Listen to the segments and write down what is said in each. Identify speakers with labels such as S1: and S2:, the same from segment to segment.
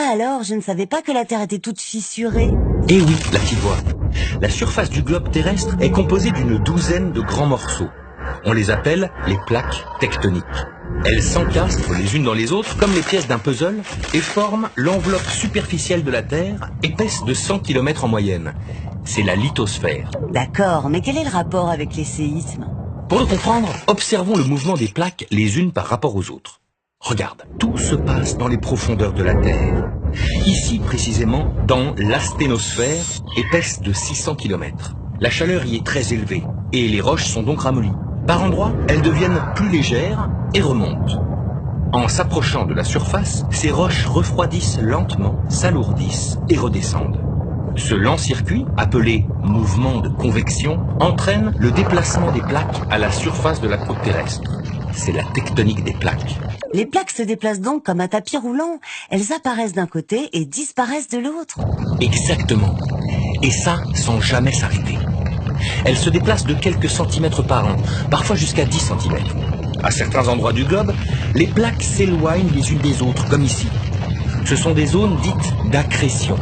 S1: alors, je ne savais pas que la Terre était toute fissurée.
S2: Eh oui, la petite voix. La surface du globe terrestre est composée d'une douzaine de grands morceaux. On les appelle les plaques tectoniques. Elles s'encastrent les unes dans les autres comme les pièces d'un puzzle et forment l'enveloppe superficielle de la Terre, épaisse de 100 km en moyenne. C'est la lithosphère.
S1: D'accord, mais quel est le rapport avec les séismes?
S2: Pour le comprendre, observons le mouvement des plaques les unes par rapport aux autres. Regarde, tout se passe dans les profondeurs de la Terre. Ici, précisément, dans l'asténosphère, épaisse de 600 km. La chaleur y est très élevée, et les roches sont donc ramollies. Par endroits, elles deviennent plus légères et remontent. En s'approchant de la surface, ces roches refroidissent lentement, s'alourdissent et redescendent. Ce lent circuit, appelé mouvement de convection, entraîne le déplacement des plaques à la surface de la croûte terrestre. C'est la tectonique des plaques.
S1: Les plaques se déplacent donc comme un tapis roulant. Elles apparaissent d'un côté et disparaissent de l'autre.
S2: Exactement. Et ça, sans jamais s'arrêter. Elles se déplacent de quelques centimètres par an, parfois jusqu'à 10 centimètres. À certains endroits du globe, les plaques s'éloignent les unes des autres, comme ici. Ce sont des zones dites d'accrétion.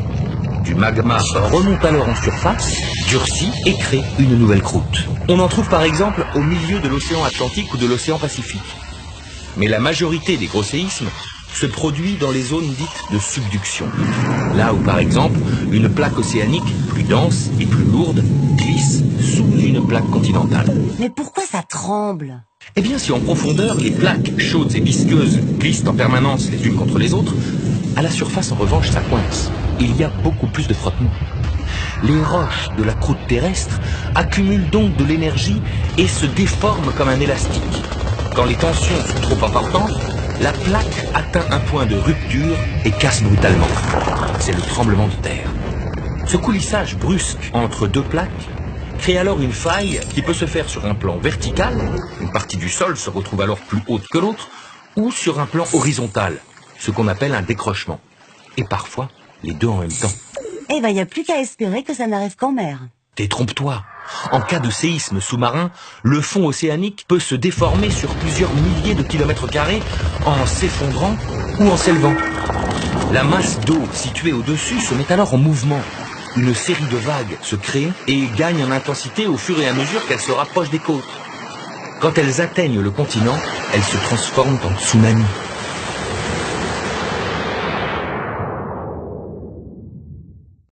S2: Du magma remonte alors en surface, durcit et crée une nouvelle croûte. On en trouve par exemple au milieu de l'océan Atlantique ou de l'océan Pacifique. Mais la majorité des gros séismes se produit dans les zones dites de subduction. Là où par exemple une plaque océanique plus dense et plus lourde glisse sous une plaque continentale.
S1: Mais pourquoi ça tremble?
S2: Eh bien si en profondeur les plaques chaudes et visqueuses glissent en permanence les unes contre les autres, à la surface en revanche ça coince. Il y a beaucoup plus de frottement. Les roches de la croûte terrestre accumulent donc de l'énergie et se déforment comme un élastique. Quand les tensions sont trop importantes, la plaque atteint un point de rupture et casse brutalement. C'est le tremblement de terre. Ce coulissage brusque entre deux plaques crée alors une faille qui peut se faire sur un plan vertical, une partie du sol se retrouve alors plus haute que l'autre, ou sur un plan horizontal, ce qu'on appelle un décrochement. Et parfois, les deux en même temps.
S1: Eh ben, il n'y a plus qu'à espérer que ça n'arrive qu'en mer.
S2: Détrompe-toi. En cas de séisme sous-marin, le fond océanique peut se déformer sur plusieurs milliers de kilomètres carrés en s'effondrant ou en s'élevant. La masse d'eau située au-dessus se met alors en mouvement. Une série de vagues se crée et gagne en intensité au fur et à mesure qu'elles se rapprochent des côtes. Quand elles atteignent le continent, elles se transforment en tsunamis.